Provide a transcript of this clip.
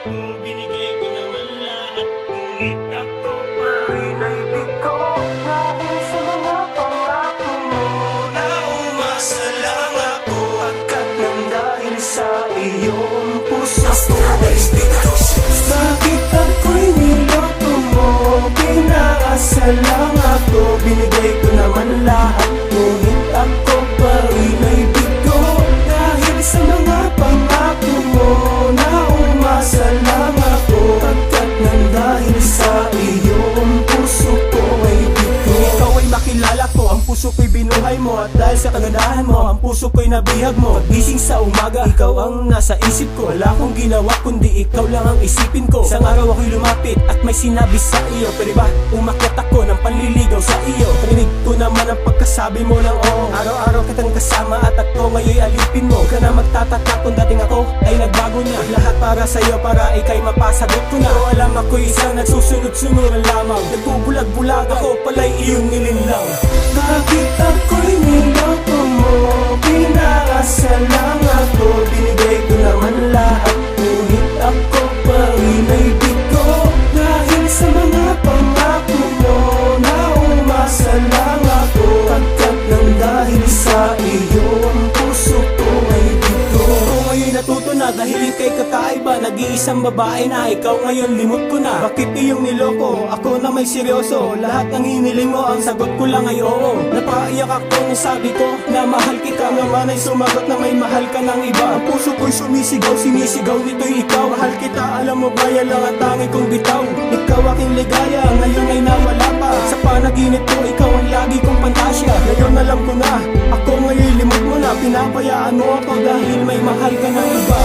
Binigay ko naman lahat, ngunit ako pa rin ay bigo. Dahil sa mga pangako mo, na umasa lang ako. Pagkat nang dahil sa iyong puso ko ay bigo. Bakit ako'y niloko mo? Pinaasa lang ako. Binigay ko naman lahat, ngunit ako pa rin ay bigo. Dahil sa mga pangako mo, na umasa lang ako. Pagkat nang dahil sa iyong puso ko ay bigo. Ikaw ay makilala ko, ang puso ko'y binuhay mo. At dahil sa kagandahan mo, ang puso ko'y nabihag mo. Pagising sa umaga, ikaw ang nasa isip ko. Wala akong ginawa kundi ikaw lang ang isipin ko. Isang araw ako'y lumapit at may sinabi sa iyo. Pwede ba umakyat ako ng panliligaw sa iyo? Parinig ko naman ang pagkasabi mo ng oo. Araw-araw kitang kasama at ako ngayon alipin mo. Huwag ka na magtataka kung dating ako ay nagbago niya. Lahat para sa'yo, para ikay mapasagot ko na. Pero alam ako'y isang nagsusunod-sunuran lamang. Nagbubulag-bulag ako pala'y iyong nilinlang. Bakit ako'y niloko mo? Pinaasa lang ako. Binigay ko naman lahat, ngunit ako pa rin ay bigo. Dahil sa mga pangako mo, na umasa lang ako. Pagkat nang dahil sa iyong puso ko ay bigo. Ako ngayon natuto na dahil ikay kakaiba. Nag-iisang babae na ikaw ngayon limot ko na. Bakit iyong niloko? Ako na may seryoso. Lahat ng hiniling mo, ang sagot ko lang ay oo. Napaiyak ako nung sabi ko na mahal kita. Naman ay sumagot na may mahal ka ng iba. Ang puso ko'y sumisigaw, sinisigaw nito'y ikaw. Mahal kita, alam mo ba yan lang ang tangi kong bitaw. Ikaw aking ligaya, ngayon ay nawala pa. Sa panaginip ko, ikaw ang lagi kong pantasya. Ngayon alam ko na, ako ngayon limot mo na. Pinabayaan mo ako dahil may mahal ka ng iba.